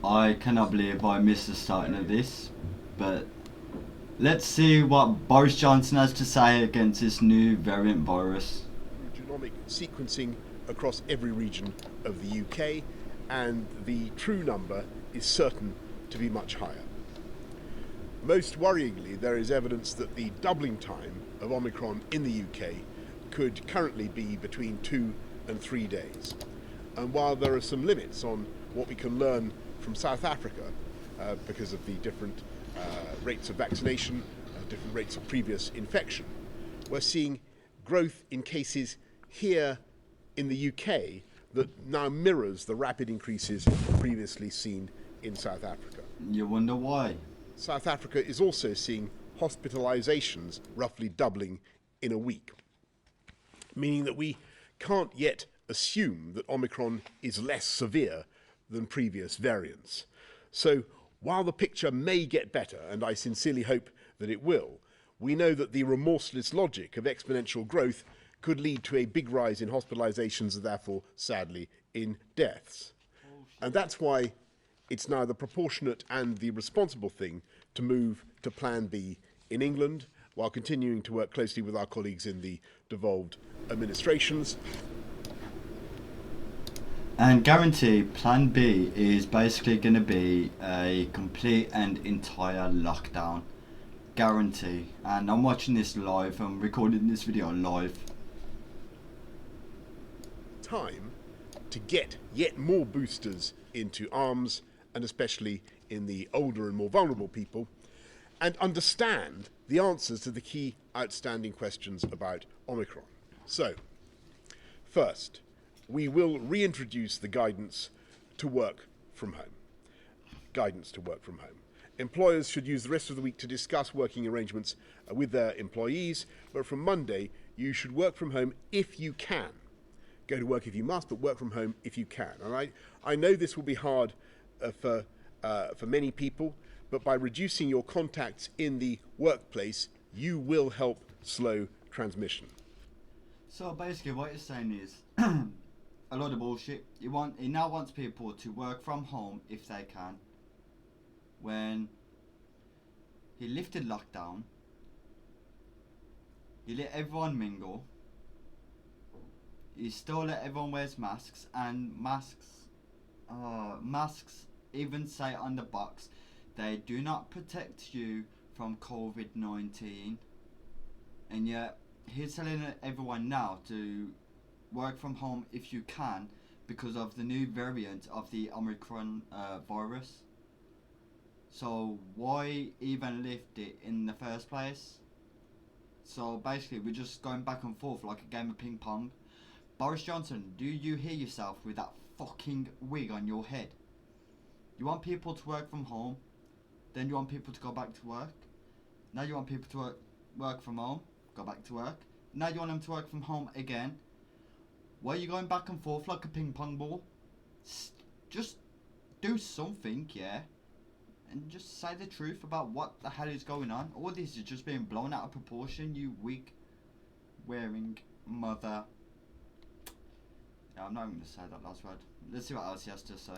I cannot believe I missed the starting of this, but let's see what Boris Johnson has to say against this new variant virus. Genomic sequencing across every region of the UK, and the true number is certain to be much higher. Most worryingly, there is evidence that the doubling time of Omicron in the UK could currently be between 2 and 3 days. And while there are some limits on what we can learn from South Africa, because of the different rates of vaccination, different rates of previous infection, we're seeing growth in cases here in the UK that now mirrors the rapid increases previously seen in South Africa. You wonder why? South Africa is also seeing hospitalizations roughly doubling in a week, meaning that we can't yet assume that Omicron is less severe than previous variants. So while the picture may get better, and I sincerely hope that it will, we know that the remorseless logic of exponential growth could lead to a big rise in hospitalizations and therefore, sadly, in deaths. And that's why it's now the proportionate and the responsible thing to move to Plan B in England, while continuing to work closely with our colleagues in the devolved administrations. And guarantee Plan B is basically going to be a complete and entire lockdown. Guarantee. And I'm watching this live, I'm recording this video live. Time to get yet more boosters into arms, and especially in the older and more vulnerable people, and understand the answers to the key outstanding questions about Omicron. So, first, we will reintroduce the guidance to work from home. Guidance to work from home. Employers should use the rest of the week to discuss working arrangements with their employees, but from Monday, you should work from home if you can. Go to work if you must, but work from home if you can. And I know this will be hard for many people, but by reducing your contacts in the workplace, you will help slow transmission. So basically what you're saying is a lot of bullshit. He now wants people to work from home if they can. When he lifted lockdown, he let everyone mingle. He still let everyone wear masks, and masks even say on the box, they do not protect you from COVID-19. And yet he's telling everyone now to work from home if you can, because of the new variant of the OMICRON virus. So why even lift it in the first place? So basically we're just going back and forth like a game of ping pong. Boris Johnson, do you hear yourself with that fucking wig on your head? You want people to work from home, then you want people to go back to work. Now you want people to work from home, go back to work. Now you want them to work from home again. Why are you going back and forth like a ping pong ball? Just do something, yeah? And just say the truth about what the hell is going on. All this is just being blown out of proportion, you wig wearing mother. Yeah, I'm not even going to say that last word. Let's see what else he has to say.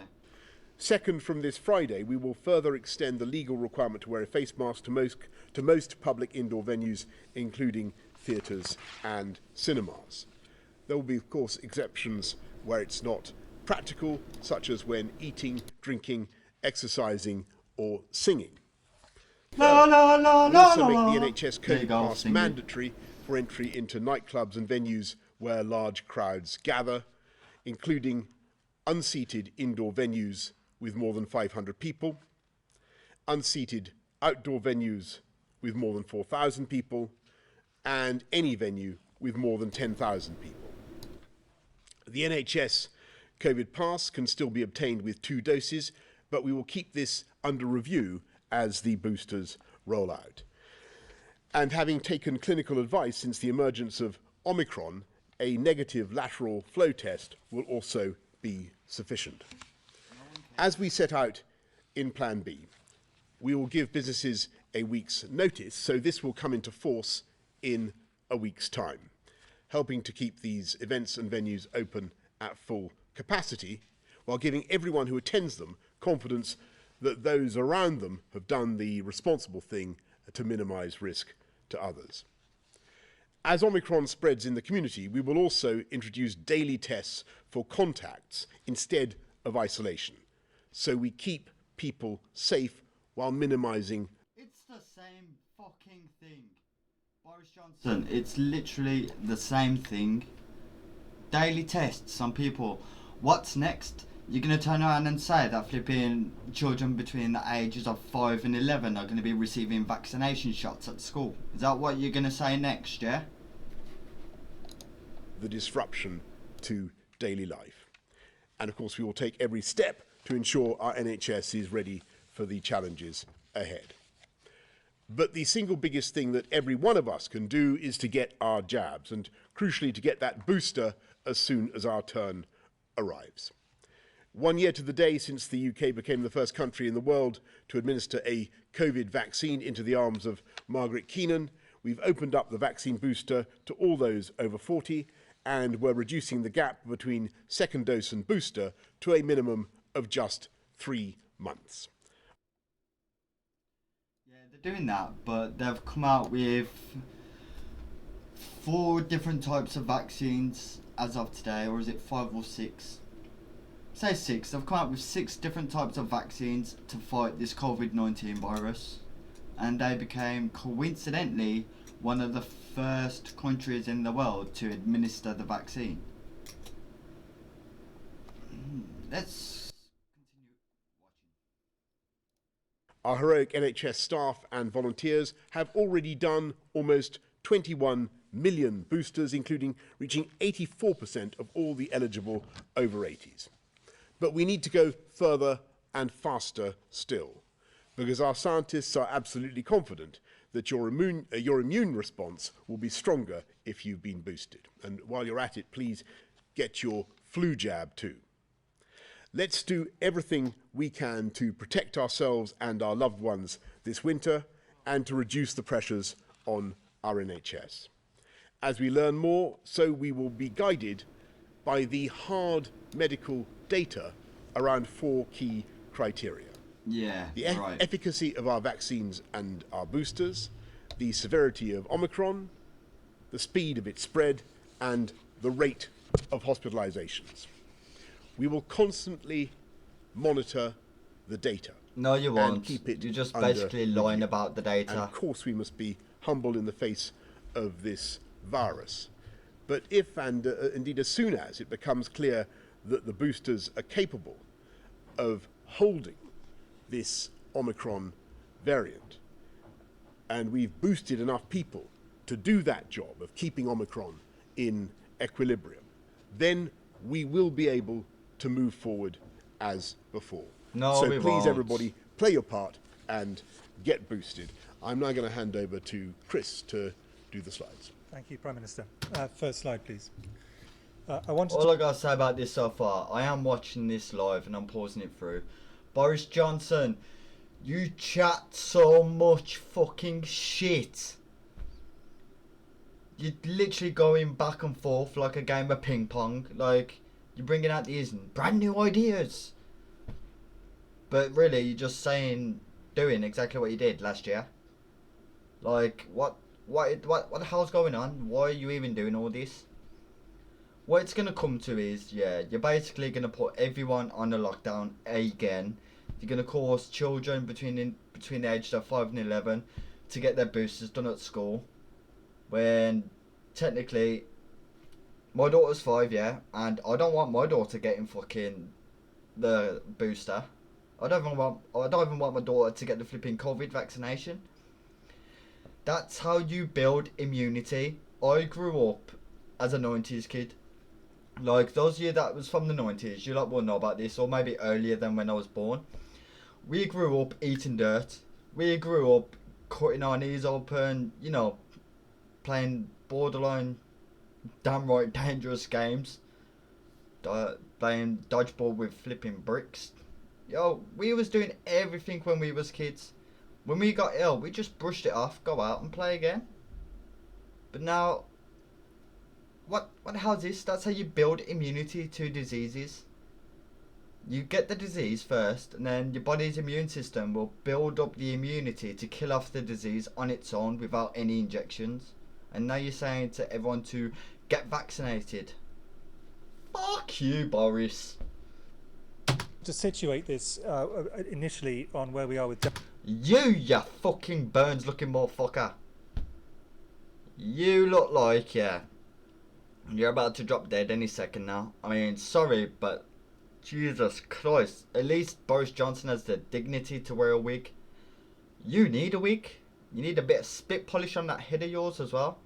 Second, from this Friday, we will further extend the legal requirement to wear a face mask to most public indoor venues, including theatres and cinemas. There will be, of course, exceptions where it's not practical, such as when eating, drinking, exercising, or singing. La la la We'll la also la make la. the NHS There you COVID go, pass sing it. mandatory for entry into nightclubs and venues where large crowds gather, including unseated indoor venues with more than 500 people, unseated outdoor venues with more than 4,000 people, and any venue with more than 10,000 people. The NHS COVID pass can still be obtained with 2 doses, but we will keep this under review as the boosters roll out. And having taken clinical advice since the emergence of Omicron, a negative lateral flow test will also be sufficient. As we set out in Plan B, we will give businesses a week's notice, so this will come into force in a week's time, helping to keep these events and venues open at full capacity, while giving everyone who attends them confidence that those around them have done the responsible thing to minimise risk to others. As Omicron spreads in the community, we will also introduce daily tests for contacts instead of isolation, so we keep people safe while minimising. It's the same fucking thing. Boris Johnson, it's literally the same thing. Daily tests on people. What's next? You're going to turn around and say that flipping children between the ages of 5 and 11 are going to be receiving vaccination shots at school? Is that what you're going to say next, yeah? The disruption to daily life. And of course, we will take every step to ensure our NHS is ready for the challenges ahead. But the single biggest thing that every one of us can do is to get our jabs, and crucially to get that booster as soon as our turn arrives. 1 year to the day since the UK became the first country in the world to administer a COVID vaccine into the arms of Margaret Keenan, we've opened up the vaccine booster to all those over 40, and we're reducing the gap between second dose and booster to a minimum of just 3 months. Yeah, they're doing that, but they've come out with 4 different types of vaccines as of today, or is it 5 or 6? Say 6. They've come out with 6 different types of vaccines to fight this COVID-19 virus, and they became, coincidentally, one of the first countries in the world to administer the vaccine. Let's continue watching. Our heroic NHS staff and volunteers have already done almost 21 million boosters, including reaching 84% of all the eligible over 80s. But we need to go further and faster still, because our scientists are absolutely confident that your immune response will be stronger if you've been boosted. And while you're at it, please get your flu jab too. Let's do everything we can to protect ourselves and our loved ones this winter and to reduce the pressures on our NHS. As we learn more, so we will be guided by the hard medical data around 4 key criteria. Yeah, The right. efficacy of our vaccines and our boosters, the severity of Omicron, the speed of its spread, and the rate of hospitalizations. We will constantly monitor the data. No, you won't. And keep it You're just under basically lying review. about the And data. of course we must be humble in the face of this virus. But if and indeed as soon as it becomes clear that the boosters are capable of holding this Omicron variant, and we've boosted enough people to do that job of keeping Omicron in equilibrium, then we will be able to move forward as before. No, so we please, won't. everybody, play your part and get boosted. I'm now going to hand over to Chris to do the slides. Thank you, Prime Minister. First slide, please. I wanted All I gotta say about this so far, I am watching this live and I'm pausing it through. Boris Johnson, you chat so much fucking shit. You're literally going back and forth like a game of ping pong. Like, you're bringing out these brand new ideas. But really, you're just doing exactly what you did last year. Like, what the hell's going on? Why are you even doing all this? What it's going to come to is, yeah, you're basically going to put everyone on a lockdown again. You're going to cause children between the ages of 5 and 11 to get their boosters done at school. When technically, my daughter's 5, yeah, and I don't want my daughter getting fucking the booster. I don't even want my daughter to get the flipping COVID vaccination. That's how you build immunity. I grew up as a 90s kid. Like, those of you that was from the 90s, you lot will know about this, or maybe earlier than when I was born. We grew up eating dirt. We grew up cutting our knees open, you know, playing borderline, damn right dangerous games. Playing dodgeball with flipping bricks. Yo, we was doing everything when we was kids. When we got ill, we just brushed it off, go out and play again. But now, what the hell is this? That's how you build immunity to diseases. You get the disease first, and then your body's immune system will build up the immunity to kill off the disease on its own without any injections. And now you're saying to everyone to get vaccinated. Fuck you, Boris. To situate this initially on where we are with... You fucking Burns looking motherfucker. You look like, yeah, you're about to drop dead any second now. I mean, sorry, but Jesus Christ. At least Boris Johnson has the dignity to wear a wig. You need a wig. You need a bit of spit polish on that head of yours as well.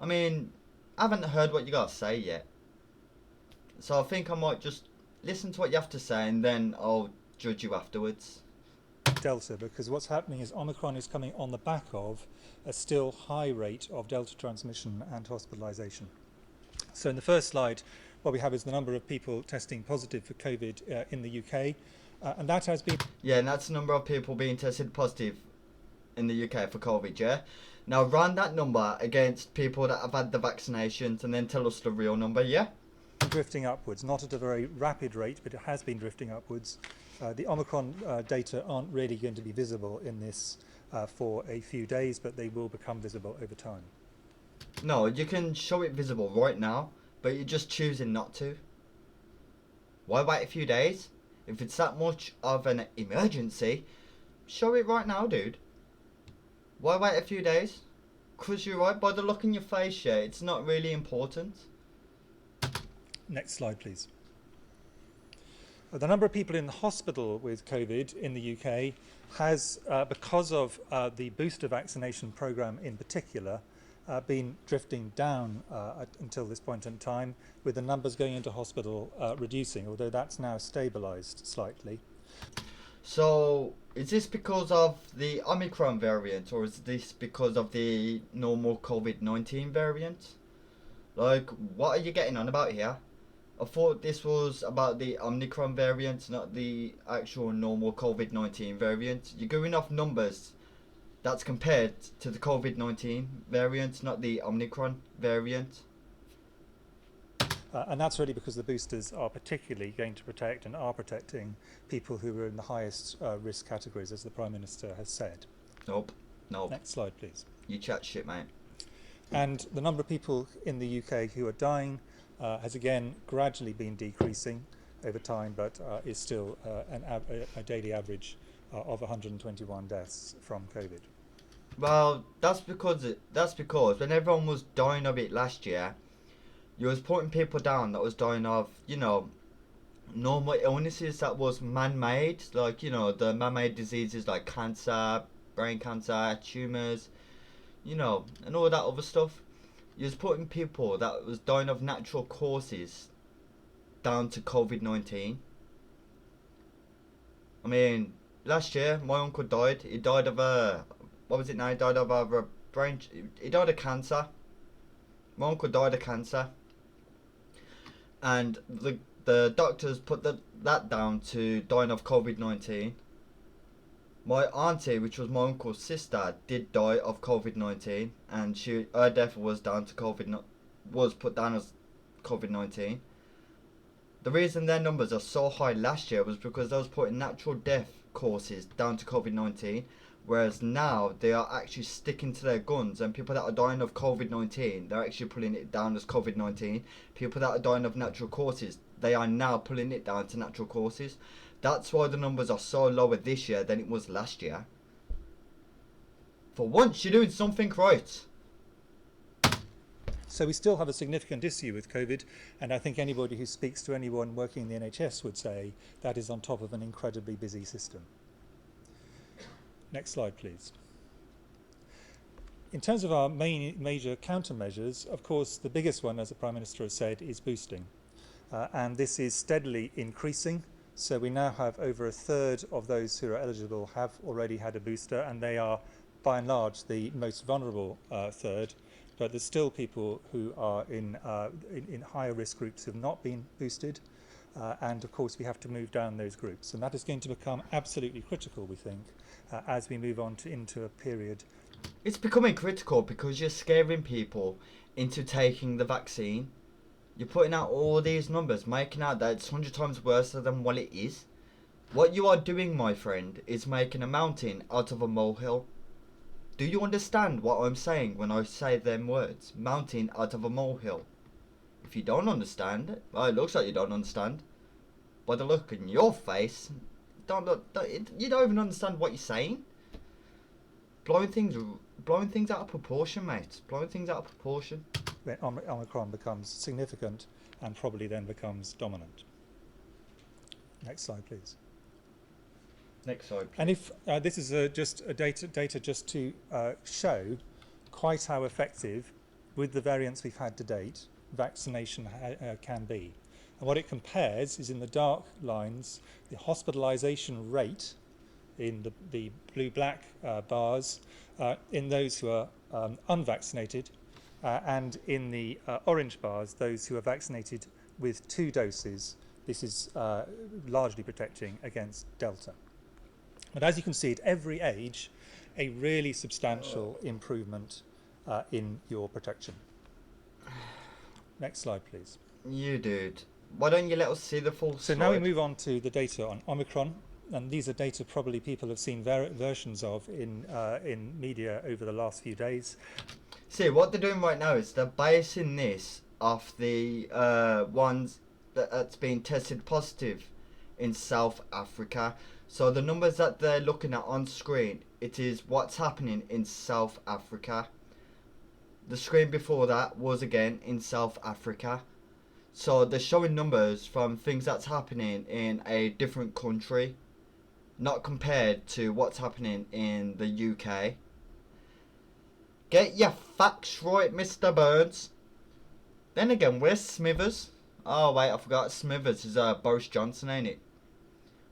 I mean, I haven't heard what you got to say yet. So I think I might just listen to what you have to say and then I'll judge you afterwards. Delta, because what's happening is Omicron is coming on the back of a still high rate of Delta transmission and hospitalisation. So in the first slide, what we have is the number of people testing positive for COVID in the UK, and that has been... Yeah, and that's the number of people being tested positive in the UK for COVID, yeah? Now run that number against people that have had the vaccinations and then tell us the real number, yeah? Drifting upwards, not at a very rapid rate, but it has been drifting upwards. The Omicron data aren't really going to be visible in this for a few days, but they will become visible over time. No, you can show it visible right now, but you're just choosing not to. Why wait a few days? If it's that much of an emergency, show it right now, dude. Why wait a few days? 'Cause you're right, by the look in your face, yeah, it's not really important. Next slide, please. The number of people in the hospital with COVID in the UK has, because of the booster vaccination programme in particular, been drifting down until this point in time, with the numbers going into hospital reducing, although that's now stabilised slightly. So, is this because of the Omicron variant, or is this because of the normal COVID-19 variant? Like, what are you getting on about here? I thought this was about the Omicron variant, not the actual normal COVID-19 variant. You're going off numbers that's compared to the COVID-19 variant, not the Omicron variant. And that's really because the boosters are particularly going to protect and are protecting people who are in the highest risk categories, as the Prime Minister has said. Nope. Next slide, please. You chat shit, mate. And the number of people in the UK who are dying has again gradually been decreasing over time, but is still a daily average of 121 deaths from COVID. Well, that's because when everyone was dying of it last year, you was putting people down that was dying of, you know, normal illnesses that was man-made, like, you know, the man-made diseases like cancer, brain cancer, tumours, you know, and all that other stuff. You was putting people that was dying of natural causes down to COVID-19. I mean, last year my uncle died. He died of what was it now? He died of a brain. He died of cancer. My uncle died of cancer, and the doctors put that down to dying of COVID-19. My auntie, which was my uncle's sister, did die of COVID-19, and her death was down to was put down as COVID-19. The reason their numbers are so high last year was because they was putting natural death causes down to COVID-19, whereas now they are actually sticking to their guns, and people that are dying of COVID-19, they're actually pulling it down as COVID-19. People that are dying of natural causes, they are now pulling it down to natural causes. That's why the numbers are so lower this year than it was last year. For once, you're doing something right. So we still have a significant issue with COVID, and I think anybody who speaks to anyone working in the NHS would say that is on top of an incredibly busy system. Next slide, please. In terms of our major countermeasures, of course, the biggest one, as the Prime Minister has said, is boosting. And this is steadily increasing. So we now have over a third of those who are eligible have already had a booster, and they are, by and large, the most vulnerable third. But there's still people who are in higher risk groups who have not been boosted. And of course, we have to move down those groups. And that is going to become absolutely critical, we think, as we move on into a period. It's becoming critical because you're scaring people into taking the vaccine. You're putting out all these numbers, making out that it's 100 times worse than what it is. What you are doing, my friend, is making a mountain out of a molehill. Do you understand what I'm saying when I say them words? Mountain out of a molehill. If you don't understand, well, it looks like you don't understand. By the look in your face, you don't even understand what you're saying. Blowing things out of proportion, mate. Blowing things out of proportion. When Omicron becomes significant and probably then becomes dominant. Next slide, please. Next slide, please. And if this is just a data just to show quite how effective, with the variants we've had to date, vaccination can be. And what it compares is, in the dark lines, the hospitalisation rate in the blue-black bars in those who are unvaccinated, and in the orange bars, those who are vaccinated with 2 doses. This is largely protecting against Delta. But as you can see, at every age, a really substantial improvement in your protection. Next slide, please. You dude. Why don't you let us see the full slide? So now we move on to the data on Omicron. And these are data probably people have seen versions of in media over the last few days. See, what they're doing right now is they're basing this off the ones that's been tested positive in South Africa. So the numbers that they're looking at on screen, it is what's happening in South Africa. The screen before that was again in South Africa. So they're showing numbers from things that's happening in a different country, not compared to what's happening in the UK. Get your facts right, Mr. Burns. Then again, where's Smithers? Oh wait, I forgot Smithers is Boris Johnson, ain't it?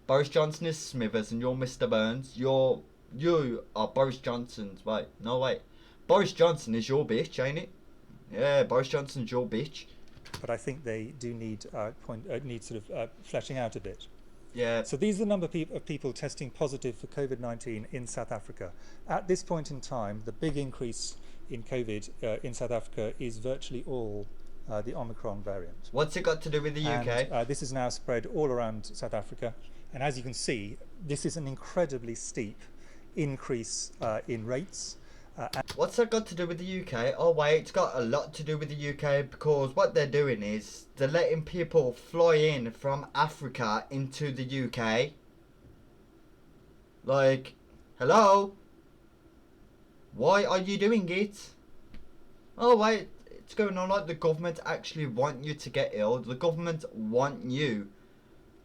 Boris Johnson is Smithers and you're Mr. Burns. You are Boris Johnson's. Wait, no wait. Boris Johnson is your bitch, ain't it? Yeah, Boris Johnson's your bitch. But I think they do need fleshing out a bit. Yeah. So these are the number of people testing positive for COVID-19 in South Africa. At this point in time, the big increase in COVID in South Africa is virtually all the Omicron variant. What's it got to do with the UK? And, this is now spread all around South Africa. And as you can see, this is an incredibly steep increase in rates. What's that got to do with the UK? Oh wait, it's got a lot to do with the UK, because what they're doing is they're letting people fly in from Africa into the UK. Like, hello? Why are you doing it? Oh wait, it's going on like the government actually want you to get ill. The government want you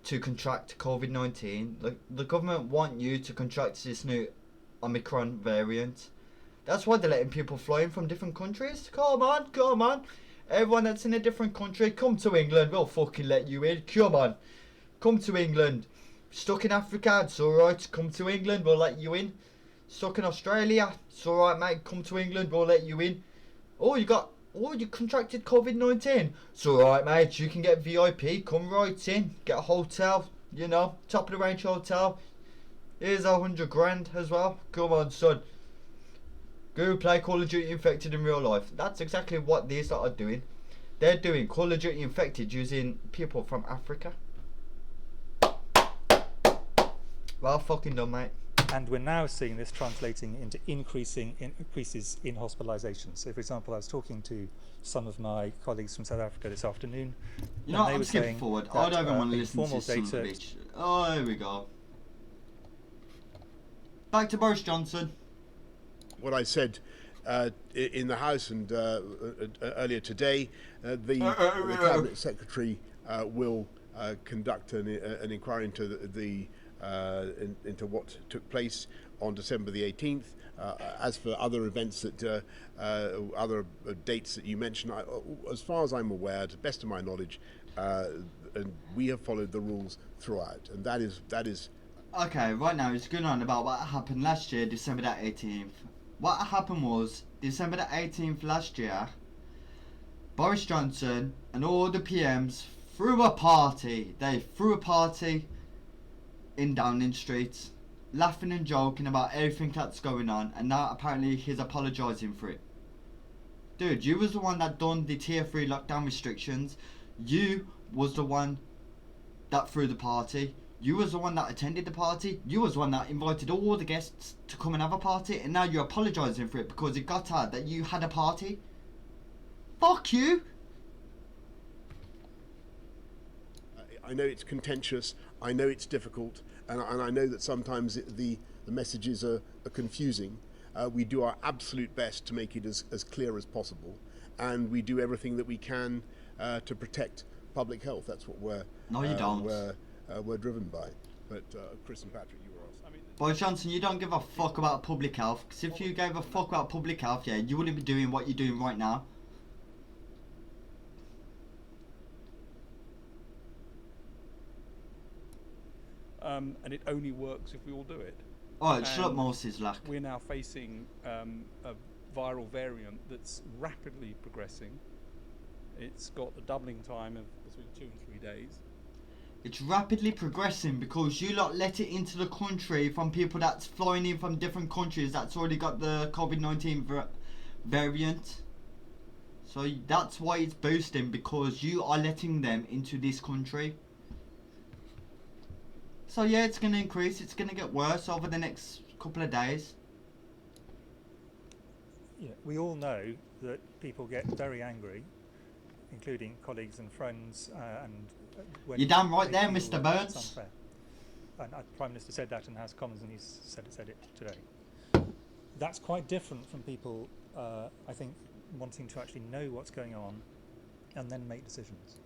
to contract COVID-19. The government want you to contract this new OMICRON variant. That's why they're letting people fly in from different countries. Come on, come on. Everyone that's in a different country, come to England. We'll fucking let you in. Come on. Come to England. Stuck in Africa, it's alright. Come to England, we'll let you in. Stuck in Australia, it's alright, mate. Come to England, we'll let you in. Oh, you contracted COVID-19. It's alright, mate. You can get VIP. Come right in. Get a hotel, you know, top of the range hotel. Here's 100 grand as well. Come on, son. Go play Call of Duty Infected in real life. That's exactly what these lot are doing. They're doing Call of Duty Infected using people from Africa. Well fucking done, mate. And we're now seeing this translating into increases in hospitalisation. So, for example, I was talking to some of my colleagues from South Africa this afternoon. You know what, I'm skipping forward. I don't even want to listen to some data. bitch. Oh, here we go. Back to Boris Johnson. What I said in the House and earlier today, the Cabinet Secretary will conduct an inquiry into into what took place on December the 18th. As for other events that other dates that you mentioned, as far as I'm aware, to the best of my knowledge, and we have followed the rules throughout, and that is. Okay, right now it's going on about what happened last year, December the 18th. What happened was, December the 18th last year, Boris Johnson and all the PMs threw a party. They threw a party in Downing Street, laughing and joking about everything that's going on, and now apparently he's apologising for it. Dude, you was the one that done the tier 3 lockdown restrictions. You was the one that threw the party. You was the one that attended the party. You was the one that invited all the guests to come and have a party. And now you're apologising for it because it got out that you had a party. Fuck you! I know it's contentious, I know it's difficult, and I know that sometimes the messages are confusing. We do our absolute best to make it as clear as possible, and we do everything that we can to protect public health. That's what No, you don't. we're driven by. But Chris and Patrick, you were asked. Boris Johnson, you don't give a fuck about public health. Because if you gave a fuck about public health, yeah, you wouldn't be doing what you're doing right now. And it only works if we all do it. Alright, shut up, Moses, lack. We're now facing a viral variant that's rapidly progressing. It's got a doubling time of between 2 and 3 days. It's rapidly progressing because you lot let it into the country from people that's flying in from different countries that's already got the COVID-19 variant. So that's why it's boosting, because you are letting them into this country. So yeah, it's going to increase, it's going to get worse over the next couple of days. Yeah, we all know that people get very angry, including colleagues and friends, and when You're damn right they there, feel Mr. that Burns. it's unfair. And the Prime Minister said that in the House of Commons, and he's said it today. That's quite different from people, I think, wanting to actually know what's going on and then make decisions.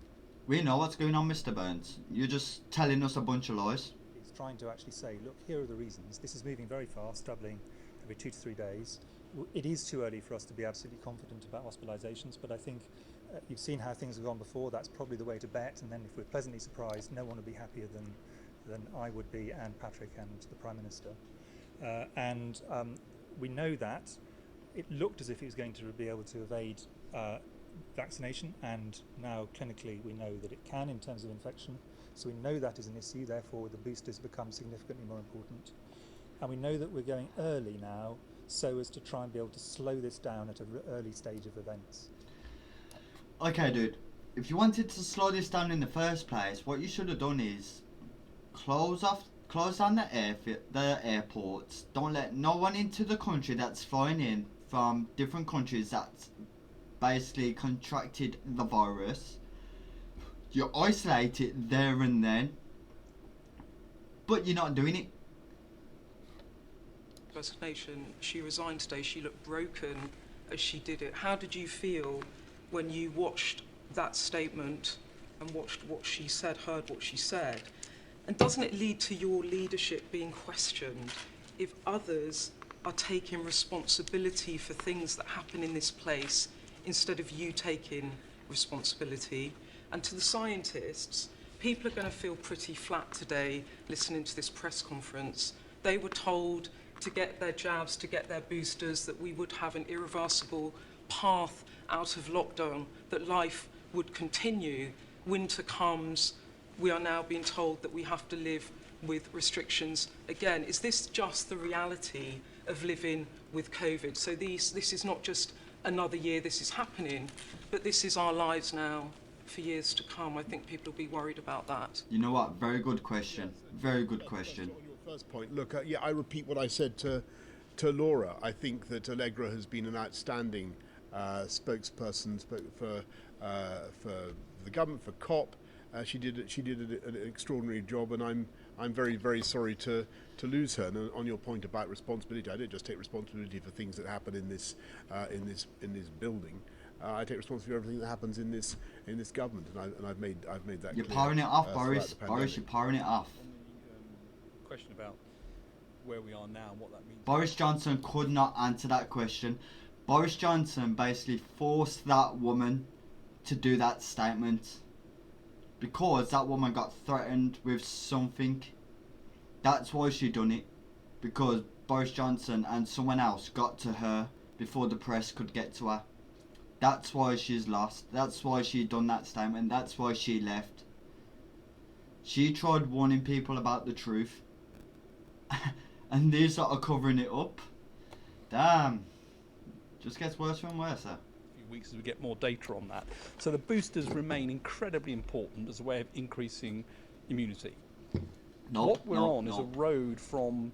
We know what's going on, Mr. Burns. You're just telling us a bunch of lies. He's trying to actually say, look, here are the reasons. This is moving very fast, doubling every 2 to 3 days. It is too early for us to be absolutely confident about hospitalisations, but I think you've seen how things have gone before. That's probably the way to bet, and then if we're pleasantly surprised, no one will be happier than I would be, and Patrick and the Prime Minister. We know that it looked as if it was going to be able to evade vaccination, and now clinically we know that it can in terms of infection. So we know that is an issue, therefore the boosters become significantly more important. And we know that we're going early now so as to try and be able to slow this down at an early stage of events. Okay, dude. If you wanted to slow this down in the first place, what you should have done is close down the airports. Don't let no one into the country that's flying in from different countries that's basically contracted the virus. You isolate it there and then, but you're not doing it. Resignation. She resigned today. She looked broken as she did it. How did you feel when you watched that statement and watched what she said, heard what she said? And doesn't it lead to your leadership being questioned if others are taking responsibility for things that happen in this place instead of you taking responsibility? And to the scientists, people are going to feel pretty flat today listening to this press conference. They were told to get their jabs, to get their boosters, that we would have an irreversible path out of lockdown, that life would continue. Winter comes, we are now being told that we have to live with restrictions again. Is this just the reality of living with COVID? So this is not just another year this is happening, but this is our lives now for years to come. I think people will be worried about that. You know what? Very good question. Very good question. On your first point, look, I repeat what I said to Laura. I think that Allegra has been an outstanding spokesperson for the government, for COP. She did an extraordinary job, and I'm very, very sorry to lose her. And on your point about responsibility, I don't just take responsibility for things that happen in this building. I take responsibility for everything that happens in this government, and I've made that. You're clear, powering it off, Boris. Boris, You're powering it off. Question about where we are now and what that means. Boris Johnson could not answer that question. Boris Johnson basically forced that woman to do that statement because that woman got threatened with something. That's why she done it, because Boris Johnson and someone else got to her before the press could get to her. That's why she's lost. That's why she done that statement. That's why she left. She tried warning people about the truth. And these are covering it up. Damn. Just gets worse and worse. A few weeks as we get more data on that. So the boosters remain incredibly important as a way of increasing immunity. What we're on is a road from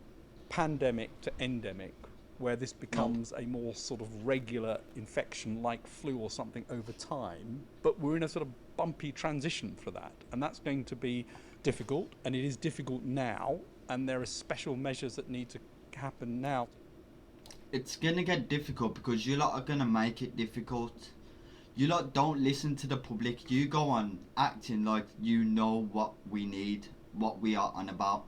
pandemic to endemic, where this becomes a more sort of regular infection like flu or something over time, but we're in a sort of bumpy transition for that, and that's going to be difficult, and it is difficult now, and there are special measures that need to happen now. It's gonna get difficult because you lot are gonna make it difficult. You lot don't listen to the public. You go on acting like you know what we need, what we are on about.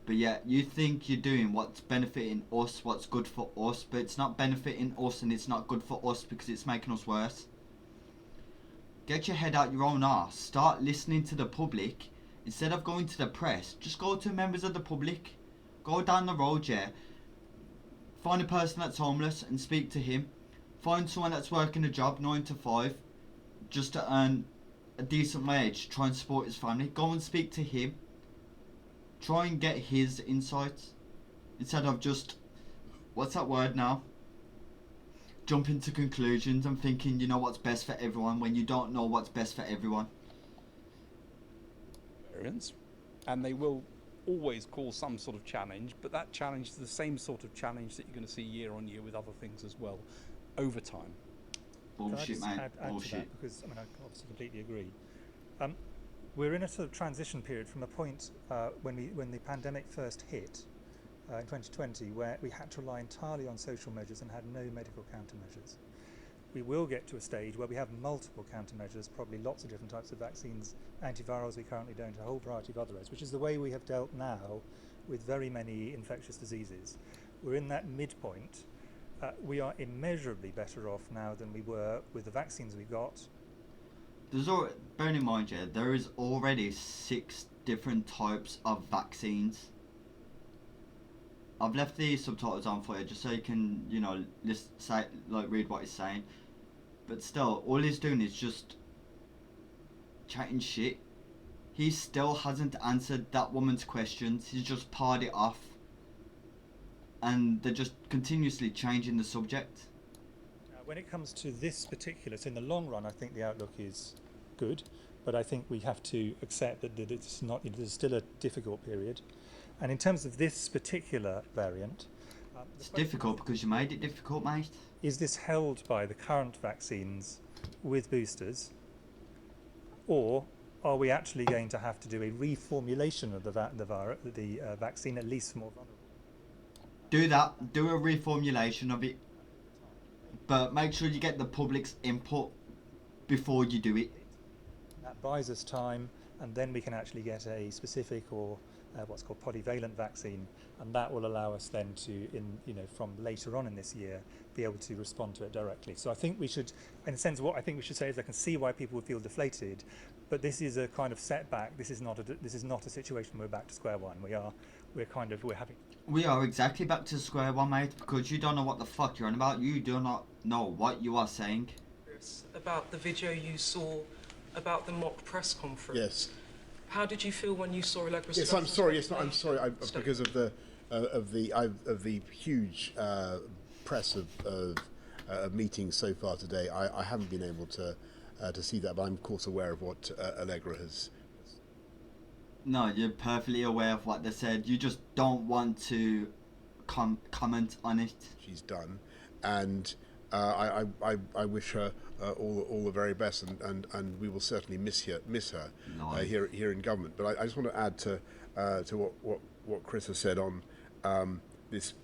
But yet you think you're doing what's benefiting us, what's good for us, but it's not benefiting us and it's not good for us because it's making us worse. Get your head out your own arse. Start listening to the public. Instead of going to the press, just go to members of the public. Go down the road, yeah. Find a person that's homeless and speak to him. Find someone that's working a job 9 to 5 just to earn a decent wage, try and support his family. Go and speak to him. Try and get his insights instead of just, what's that word now? Jumping to conclusions and thinking you know what's best for everyone when you don't know what's best for everyone. Variants, and they will always cause some sort of challenge, but that challenge is the same sort of challenge that you're going to see year on year with other things as well over time. Bullshit, mate. Add Bullshit. to that, because I obviously completely agree. We're in a sort of transition period from a point when the pandemic first hit in 2020, where we had to rely entirely on social measures and had no medical countermeasures. We will get to a stage where we have multiple countermeasures, probably lots of different types of vaccines, antivirals we currently don't, a whole variety of other ways, which is the way we have dealt now with very many infectious diseases. We're in that midpoint. We are immeasurably better off now than we were with the vaccines we got. Bearing in mind, yeah, there is already 6 different types of vaccines. I've left the subtitles on for you just so you can, you know, read what he's saying. But still, all he's doing is just chatting shit. He still hasn't answered that woman's questions. He's just parred it off. And they're just continuously changing the subject. When it comes to this particular, so in the long run, I think the outlook is good, but I think we have to accept that it's still a difficult period. And in terms of this particular variant, it's difficult because you made it difficult, mate. Is this held by the current vaccines with boosters, or are we actually going to have to do a reformulation of the vaccine, at least for more vulnerable? Do that. Do a reformulation of it. But make sure you get the public's input before you do it. That buys us time, and then we can actually get a specific or what's called polyvalent vaccine, and that will allow us then to, from later on in this year, be able to respond to it directly. So I think we should, in a sense, what I think we should say is I can see why people would feel deflated, but this is a kind of setback. This is not a situation where we're back to square one. We are exactly back to square one, mate, because you don't know what the fuck you're on about. You do not know what you are saying. About the video you saw about the mock press conference. Yes. How did you feel when you saw Allegra? Yes, I'm sorry. Yes, no, I'm sorry. Because of the huge press of meetings so far today, I haven't been able to see that. But I'm of course aware of what Allegra has. No, you're perfectly aware of what they said. You just don't want to comment on it. She's done, and I wish her all the very best, and we will certainly miss her here in government. But I just want to add to what Chris has said on this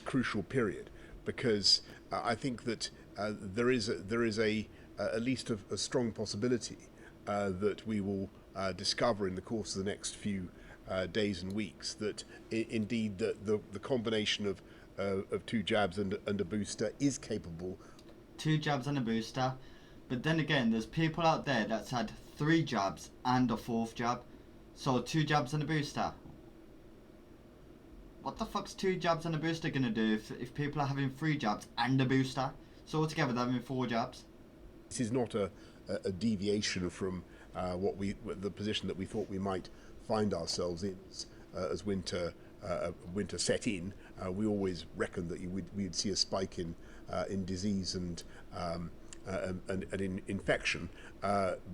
crucial period, because I think that there is at least a strong possibility that we will discover in the course of the next few days and weeks that indeed the combination of 2 jabs and a booster is capable. 2 jabs and a booster, but then again, there's people out there that's had 3 jabs and a 4th jab, so 2 jabs and a booster. What the fuck's 2 jabs and a booster gonna do if people are having 3 jabs and a booster? So altogether they're having 4 jabs. This is not a deviation from the position that we thought we might find ourselves in as winter set in. We always reckoned that we'd see a spike in disease and an infection.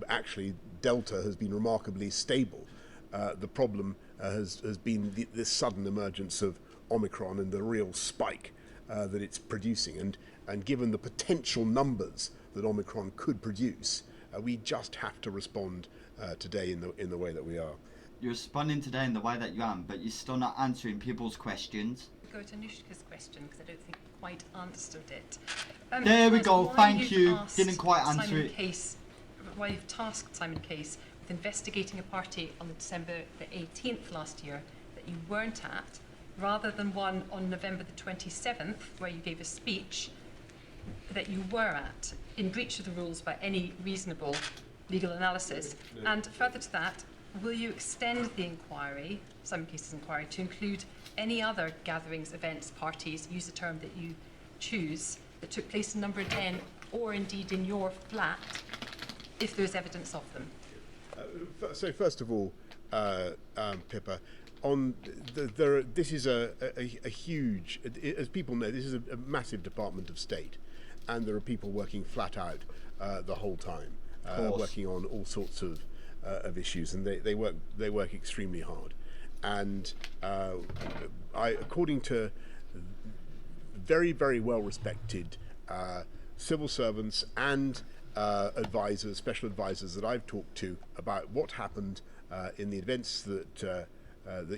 Actually, Delta has been remarkably stable. The problem has been this sudden emergence of Omicron and the real spike that it's producing. And given the potential numbers that Omicron could produce, we just have to respond today in the way that we are. You're responding today in the way that you are, but you're still not answering people's questions. Go to Anushka's question because I don't think you quite answered it. There we go, thank you. Asked Didn't quite answer Simon it. Case, why you've tasked Simon Case with investigating a party on December the 18th last year that you weren't at, rather than one on November the 27th where you gave a speech that you were at, in breach of the rules by any reasonable legal analysis. And further to that, will you extend the inquiry, Simon Case's inquiry, to include any other gatherings, events, parties, use the term that you choose, that took place in number 10 or indeed in your flat, if there's evidence of them? So first of all, Pippa, this is a huge, as people know, this is a massive Department of State, and there are people working flat out the whole time, working on all sorts of issues, and they work extremely hard. And according to very, very well respected civil servants and advisors, special advisors that I've talked to about what happened in the events that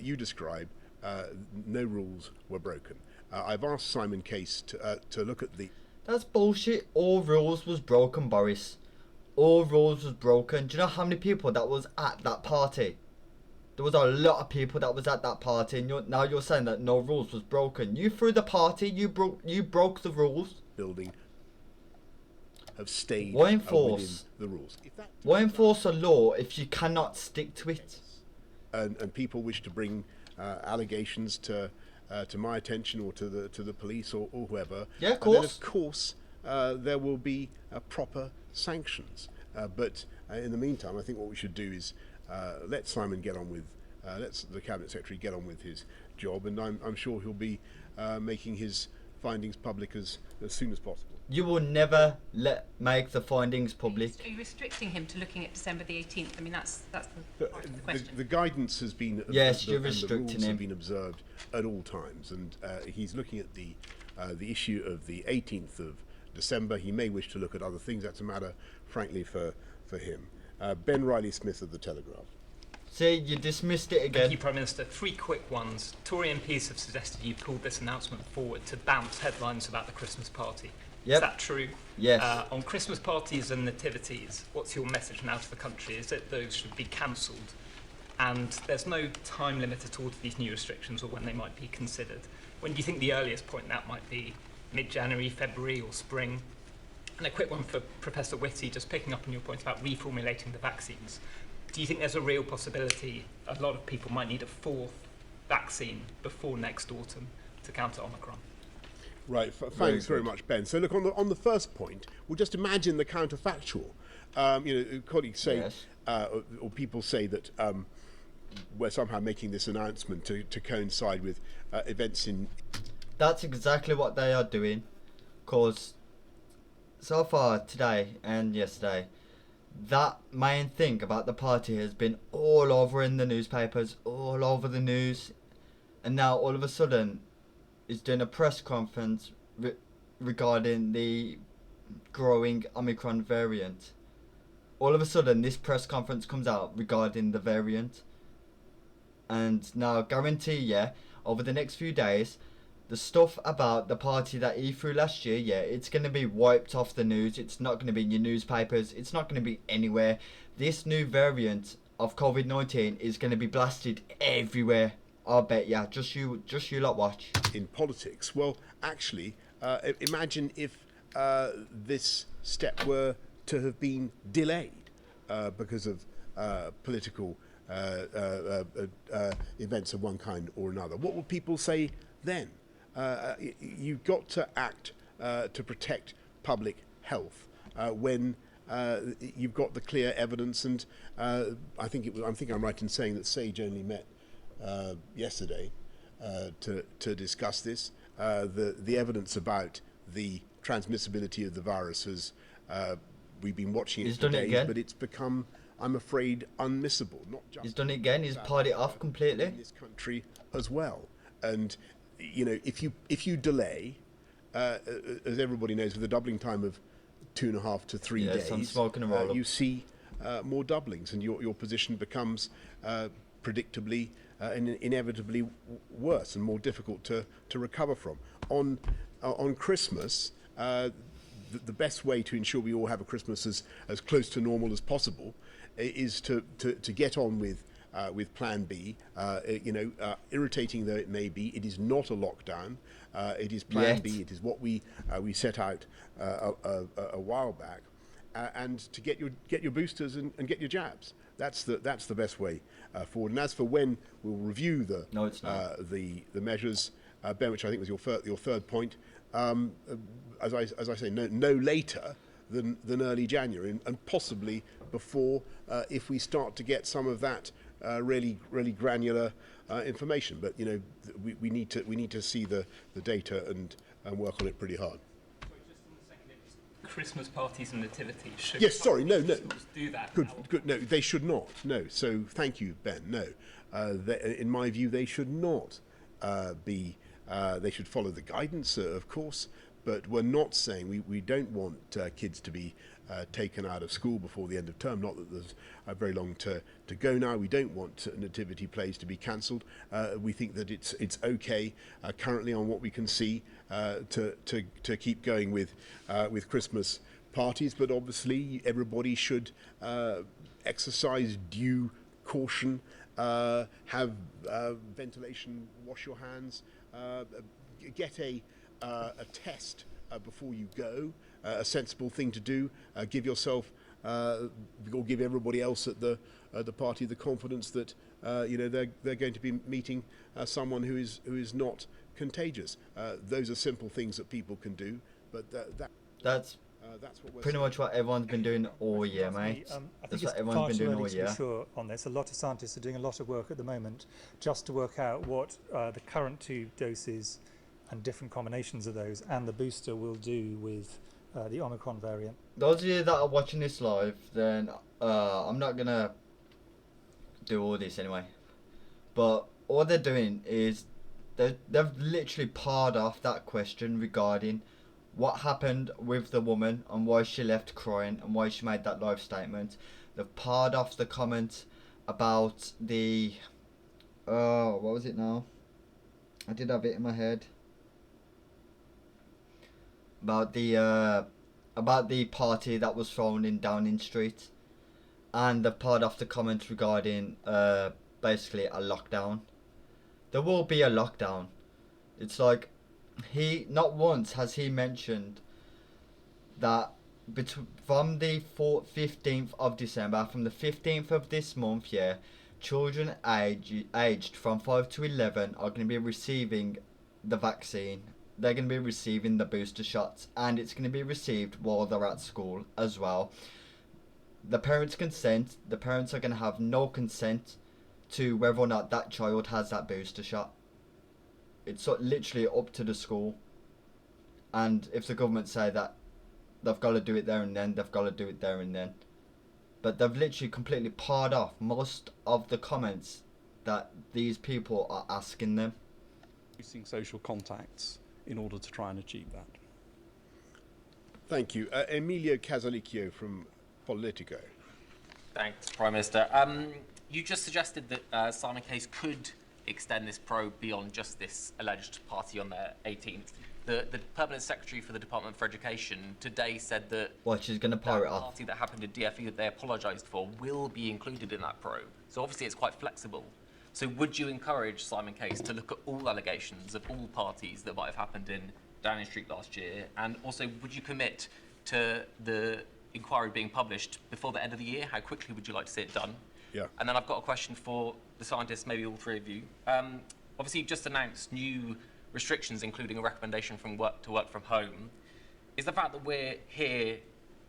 you describe, no rules were broken. I've asked Simon Case to look at the... That's bullshit. All rules was broken, Boris. All rules was broken. Do you know how many people that was at that party? There was a lot of people that was at that party, and now you're saying that no rules was broken. You threw the party. You broke the rules. Building have stayed Why within enforce the rules. Why enforce a law if you cannot stick to it? And people wish to bring allegations to my attention or to the police or whoever. Yeah, of course. And then of course there will be proper sanctions. But in the meantime, I think what we should do is let Simon get on with, let the Cabinet Secretary get on with his job, and I'm sure he'll be making his findings public as soon as possible. You will never make the findings public. Are you restricting him to looking at December the 18th? I mean, that's the part of the question. The guidance has been... Yes, you're and the restricting rules him. have been observed at all times, and he's looking at the issue of the 18th of December. He may wish to look at other things. That's a matter, frankly, for him. Ben Riley-Smith of The Telegraph. See, you dismissed it again. Thank you, Prime Minister. 3 quick ones. Tory MPs have suggested you pulled this announcement forward to bounce headlines about the Christmas party. Yep. Is that true? Yes. On Christmas parties and nativities, what's your message now to the country? Is that those should be cancelled? And there's no time limit at all to these new restrictions or when they might be considered. When do you think the earliest point that might be? Mid-January, February or spring? And a quick one for Professor Whitty, just picking up on your point about reformulating the vaccines. Do you think there's a real possibility a lot of people might need a 4th vaccine before next autumn to counter Omicron? Right, thanks very much, Ben. So look, on the first point, we'll just imagine the counterfactual. Colleagues say, Yes. or people say that we're somehow making this announcement to coincide with events in... That's exactly what they are doing, because so far today and yesterday, that main thing about the party has been all over in the newspapers, all over the news, and now all of a sudden is doing a press conference regarding the growing Omicron variant. All of a sudden this press conference comes out regarding the variant, and now guarantee over the next few days the stuff about the party that he threw last year, it's going to be wiped off the news. It's not going to be in your newspapers. It's not going to be anywhere. This new variant of COVID-19 is going to be blasted everywhere. I'll bet ya. Just you lot watch. In politics, well, actually, imagine if this step were to have been delayed because of political events of one kind or another. What would people say then? You've got to act to protect public health when you've got the clear evidence, and I think I'm right in saying that SAGE only met yesterday to discuss this. The evidence about the transmissibility of the virus has We've been watching it He's for done it days, again. but it's become, I'm afraid, unmissable. Not just He's done it again. He's parred it off completely. in this country as well. And you know, if you delay, as everybody knows, with a doubling time of 2.5 to 3 days, I'm smoking a roll-up. you see more doublings, and your position becomes predictably and inevitably worse and more difficult to recover from. On Christmas, the best way to ensure we all have a Christmas as close to normal as possible is to get on with Plan B. Irritating though it may be, it is not a lockdown. It is Plan B. It is what we set out a while back, and to get your boosters and get your jabs. That's the best way forward. And as for when we'll review the measures, Ben, which I think was your third point, as I say, no later than early January, and possibly before, if we start to get some of that really granular information. But you know, we need to see the data and work on it pretty hard. Christmas parties and nativities. Should schools do that? Good. No, they should not. No. So thank you, Ben. No, in my view, they should not be. They should follow the guidance, of course, but we're not saying we don't want kids to be taken out of school before the end of term. Not that there's very long to go now. We don't want nativity plays to be cancelled. We think that it's okay currently on what we can see to keep going with Christmas parties, but obviously everybody should exercise due caution, have ventilation, wash your hands, get a test before you go, a sensible thing to do. Give yourself or give everybody else at the party the confidence that they're going to be meeting someone who is not contagious. Those are simple things that people can do, but that's what we're pretty much what everyone's been doing all year, mate. That's what everyone's been doing all year. To be sure on this. A lot of scientists are doing a lot of work at the moment just to work out what the current 2 doses and different combinations of those and the booster will do with the Omicron variant. Those of you that are watching this live, then I'm not gonna do all this anyway. But all they're doing is they've literally parred off that question regarding what happened with the woman and why she left crying and why she made that live statement. They've parred off the comment about the what was it now? I did have it in my head. About the party that was thrown in Downing Street, and they've parred off the comments regarding basically a lockdown. There will be a lockdown. It's like he not once has he mentioned that from the 15th of December, from the 15th of this month, children aged from 5 to 11 are going to be receiving the vaccine. They're going to be receiving the booster shots, and it's going to be received while they're at school as well. The parents consent. The parents are going to have no consent to whether or not that child has that booster shot. It's literally up to the school, and if the government say that they've got to do it there and then, they've got to do it there and then. But they've literally completely parred off most of the comments that these people are asking them. Reducing social contacts in order to try and achieve that. Thank you. Emilio Casalicchio from Politico. Thanks, Prime Minister. You just suggested that Simon Case could extend this probe beyond just this alleged party on the 18th. The Permanent Secretary for the Department for Education today said that she's going to pirate off. The party that happened at DFE that they apologised for will be included in that probe. So obviously it's quite flexible. So would you encourage Simon Case to look at all allegations of all parties that might have happened in Downing Street last year? And also, would you commit to the inquiry being published before the end of the year? How quickly would you like to see it done? Yeah. And then I've got a question for the scientists, maybe all 3 of you. Obviously, you've just announced new restrictions, including a recommendation from work from home. Is the fact that we're here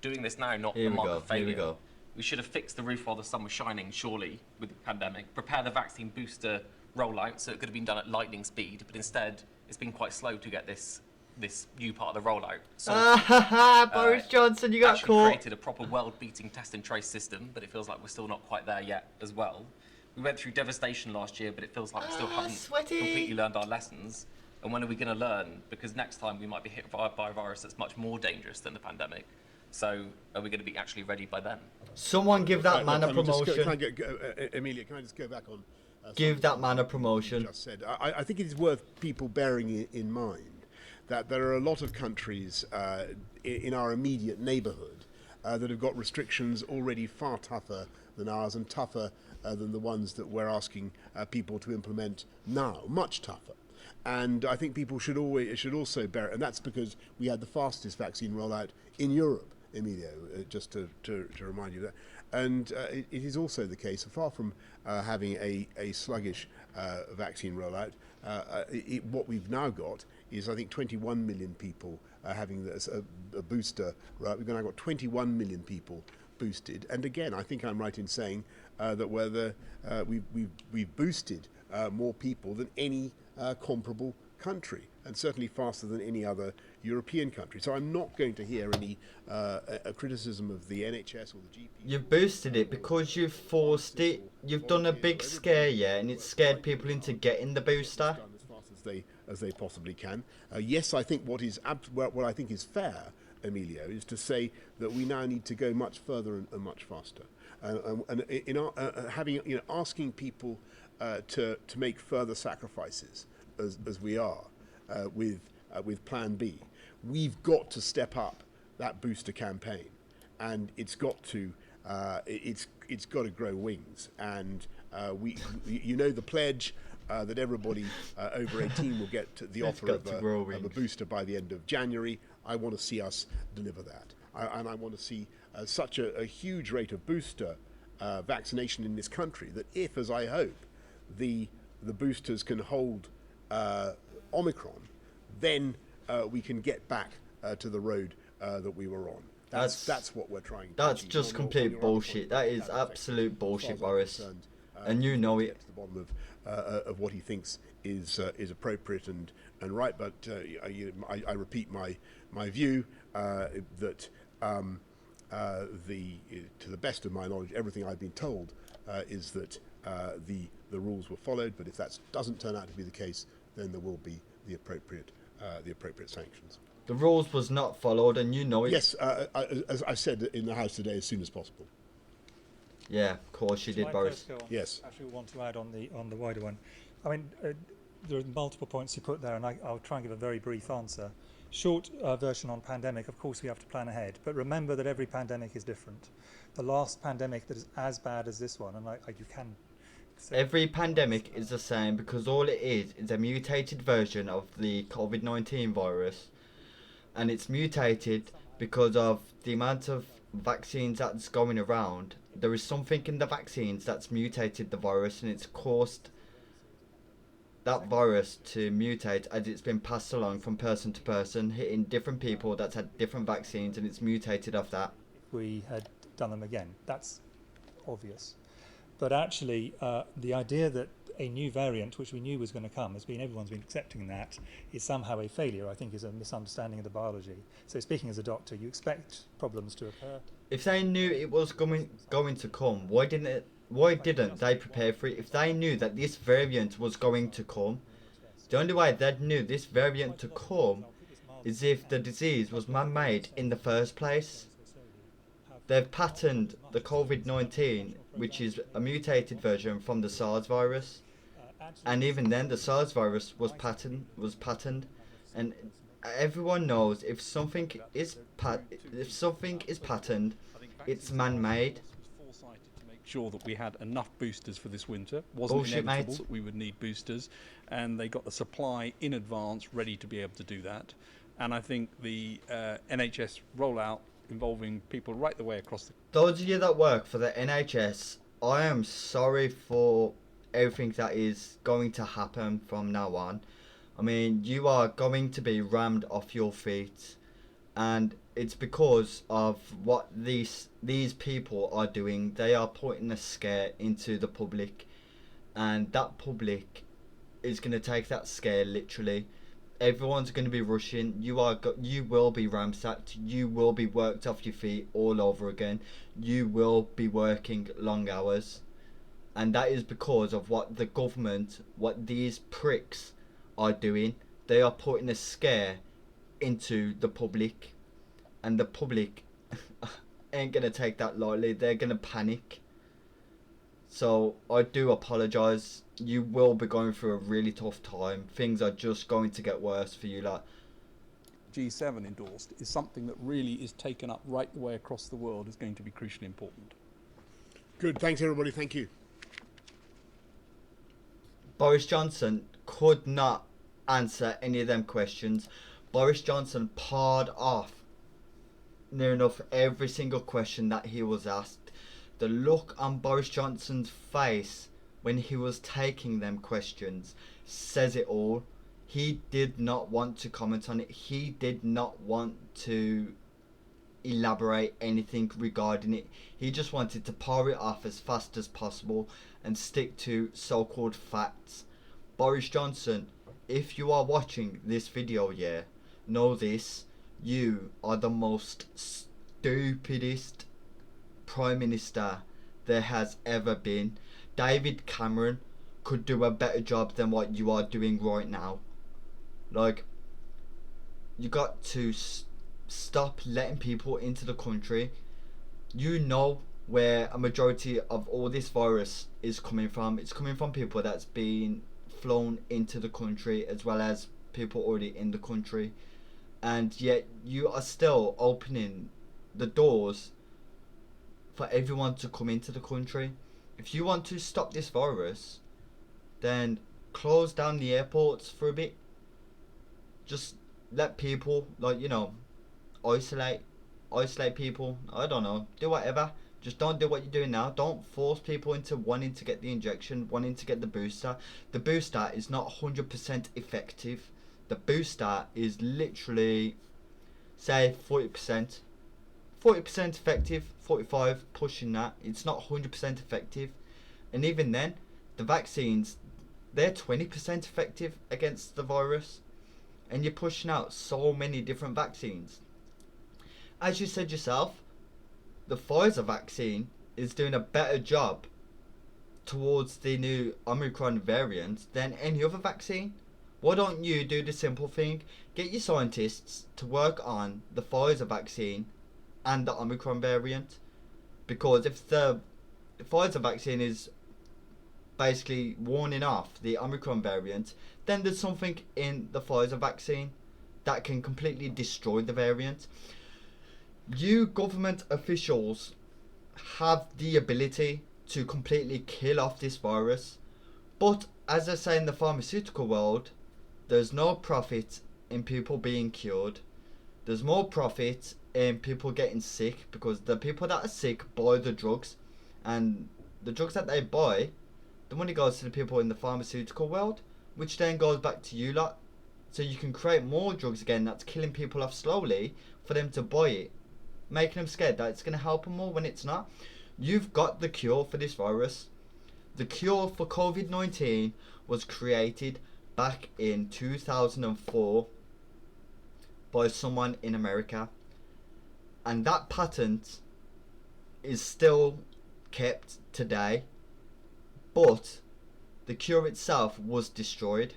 doing this now not a mark of failure? Here we go. We should have fixed the roof while the sun was shining, surely, with the pandemic. Prepare the vaccine booster rollout, so it could have been done at lightning speed, but instead it's been quite slow to get this this new part of the rollout. So Boris Johnson, you got actually caught. created a proper world-beating test and trace system, but it feels like we're still not quite there yet as well. We went through devastation last year, but it feels like we still haven't completely learned our lessons. And when are we going to learn? Because next time we might be hit by a virus that's much more dangerous than the pandemic. So are we going to be actually ready by then? Someone give that man a promotion. Emilia, can I just go back on? Give that man a promotion. Just said. I think it is worth people bearing in mind that there are a lot of countries in our immediate neighbourhood that have got restrictions already far tougher than ours and tougher than the ones that we're asking people to implement now, much tougher. And I think people should also bear it, and that's because we had the fastest vaccine rollout in Europe, Emilio, just to remind you of that. And it is also the case, far from having a sluggish vaccine rollout, what we've now got is, I think, 21 million people having a booster. Right, we've now got 21 million people boosted, and again, I think I'm right in saying that we've boosted more people than any comparable country, and certainly faster than any other European country. So I'm not going to hear any criticism of the NHS or the GP. You've boosted it because you've forced it. You've done a big scare, yeah, and it's scared people into getting the booster. As fast as they possibly can. Yes, I think what I think is fair, Emilio, is to say that we now need to go much further and much faster. And in our, asking people to make further sacrifices, as we are with Plan B, we've got to step up that booster campaign, and it's got to grow wings. And the pledge that everybody over 18 will get the offer of a booster by the end of January. I want to see us deliver that, and I want to see such a huge rate of booster vaccination in this country that if, as I hope, the boosters can hold Omicron, then we can get back to the road that we were on. That's what we're trying to That's achieve. just complete bullshit. That is absolute bullshit, Boris. And you know it. To the bottom of what he thinks is appropriate and right, but I repeat my view that to the best of my knowledge, everything I've been told is that the rules were followed. But if that doesn't turn out to be the case, then there will be the appropriate sanctions. The rules was not followed, and you know it. Yes, as I said in the House today, as soon as possible. Yeah, of course you did, Boris. Yes. Actually, want to add on the wider one. I mean, there are multiple points you put there, and I'll try and give a very brief answer. Short version on pandemic, of course we have to plan ahead, but remember that every pandemic is different. The last pandemic that is as bad as this one, and you can... Every pandemic is the same because all it is a mutated version of the COVID-19 virus, and it's mutated because of the amount of vaccines that's going around. There is something in the vaccines that's mutated the virus, and it's caused that virus to mutate as it's been passed along from person to person, hitting different people that's had different vaccines, and it's mutated off that. We had done them again. That's obvious. But actually, the idea that a new variant, which we knew was going to come, everyone's been accepting that, is somehow a failure, I think is a misunderstanding of the biology. So speaking as a doctor, you expect problems to occur. If they knew it was going to come, why didn't they prepare for it? If they knew that this variant was going to come, the only way they knew this variant to come is if the disease was man-made in the first place. They've patented the COVID-19, which is a mutated version from the SARS virus, and even then the SARS virus was patented, and everyone knows if something is patented, it's man-made. Sure that we had enough boosters for this winter. Wasn't inevitable that we would need boosters, and they got the supply in advance ready to be able to do that. And I think the NHS rollout involving people right the way across the... Those of you that work for the NHS, I am sorry for everything that is going to happen from now on. I mean, you are going to be rammed off your feet, and it's because of what these people are doing. They are putting a scare into the public, and that public is going to take that scare literally. everyone's going to be rushing. You will be ransacked. You will be worked off your feet all over again. You will be working long hours. And that is because of what the government, what these pricks are doing. They are putting a scare into the public. And the public ain't going to take that lightly. They're going to panic. So I do apologise. You will be going through a really tough time. Things are just going to get worse for you lot. G7 endorsed is something that really is taken up right the way across the world is going to be crucially important. Good. Thanks, everybody. Thank you. Boris Johnson could not answer any of them questions. Boris Johnson parred off near enough every single question that he was asked. The look on Boris Johnson's face when he was taking them questions says it all. He did not want to comment on it. He did not want to elaborate anything regarding it. He just wanted to par it off as fast as possible and stick to so-called facts. Boris Johnson, if you are watching this video, know this. You are the most stupidest Prime Minister there has ever been. David Cameron could do a better job than what you are doing right now. Like, you got to stop letting people into the country. You know where a majority of all this virus is coming from. It's coming from people that's been flown into the country, as well as people already in the country. And yet you are still opening the doors for everyone to come into the country. If you want to stop this virus, then close down the airports for a bit. Just let people, like, you know, isolate people. I don't know, do whatever. Just don't do what you're doing now. Don't force people into wanting to get the injection, wanting to get the booster. The booster is not 100% effective. The booster is literally, say, 40%. 40% effective, 45 pushing that. It's not 100% effective. And even then, the vaccines, they're 20% effective against the virus. And you're pushing out so many different vaccines. As you said yourself, the Pfizer vaccine is doing a better job towards the new OMICRON variant than any other vaccine. Why don't you do the simple thing? Get your scientists to work on the Pfizer vaccine and the OMICRON variant. Because if the Pfizer vaccine is basically warning off the OMICRON variant, then there's something in the Pfizer vaccine that can completely destroy the variant. You government officials have the ability to completely kill off this virus, but as I say in the pharmaceutical world, there's no profit in people being cured. There's more profit in people getting sick, because the people that are sick buy the drugs, and the drugs that they buy, the money goes to the people in the pharmaceutical world, which then goes back to you lot. So you can create more drugs again that's killing people off slowly for them to buy it, making them scared that it's going to help them more when it's not. You've got the cure for this virus. The cure for COVID-19 was created back in 2004 by someone in America. And that patent is still kept today. But the cure itself was destroyed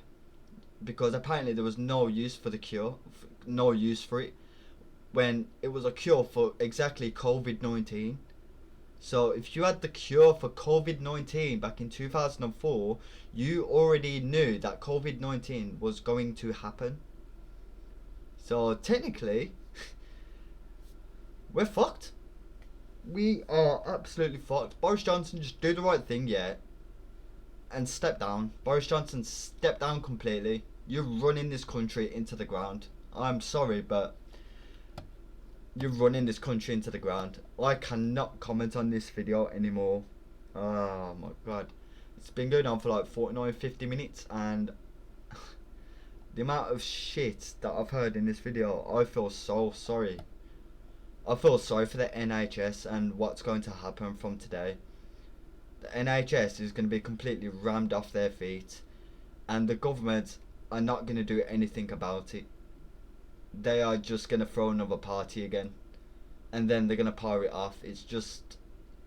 because apparently there was no use for the cure, no use for it, when it was a cure for exactly COVID-19. So if you had the cure for COVID-19 back in 2004, you already knew that COVID-19 was going to happen. So technically, we're fucked. We are absolutely fucked. Boris Johnson, just do the right thing, and step down. Boris Johnson, step down completely. You're running this country into the ground. I'm sorry, but you're running this country into the ground. I cannot comment on this video anymore. Oh my god. It's been going on for like 49-50 minutes, and the amount of shit that I've heard in this video, I feel so sorry. I feel sorry for the NHS and what's going to happen from today. The NHS is going to be completely rammed off their feet, and the government are not going to do anything about it. They are just going to throw another party again, and then they're going to power it off. It's just,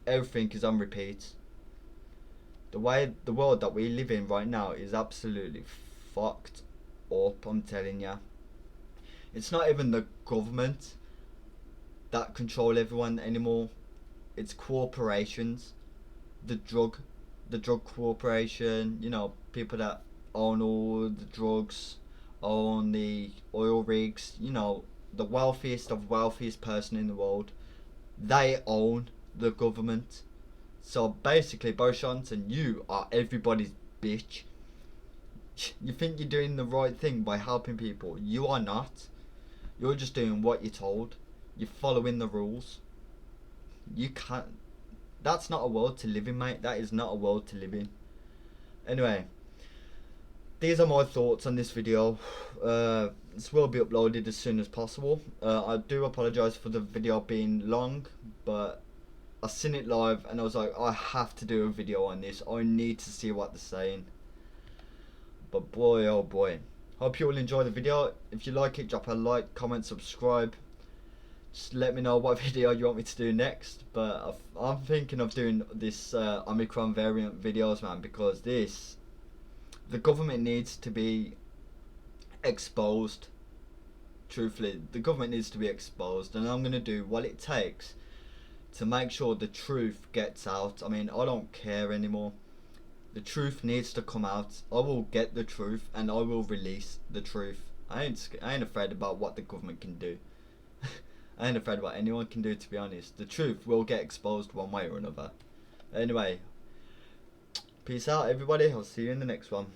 everything is on repeat. The world that we live in right now is absolutely fucked up, I'm telling ya. It's not even the government that control everyone anymore. It's corporations. The drug corporation, you know, people that own all the drugs, own the oil rigs, you know, the wealthiest person in the world. They own the government. So basically, Boris Johnson, you are everybody's bitch. You think you're doing the right thing by helping people. You are not. You're just doing what you're told. You're following the rules. You can't. That's not a world to live in, mate. That is not a world to live in. Anyway, these are my thoughts on this video. This will be uploaded as soon as possible. I do apologise for the video being long, but I seen it live and I was like, I have to do a video on this. I need to see what they're saying. But boy, oh boy. Hope you all enjoy the video. If you like it, drop a like, comment, subscribe. Just let me know what video you want me to do next. But I'm thinking of doing this Omicron variant videos, man, because the government needs to be exposed. Truthfully, the government needs to be exposed, and I'm going to do what it takes to make sure the truth gets out. I mean, I don't care anymore. The truth needs to come out. I will get the truth and I will release the truth. I ain't afraid about what the government can do. I ain't afraid what anyone can do, to be honest. The truth will get exposed one way or another. Anyway, peace out everybody. I'll see you in the next one.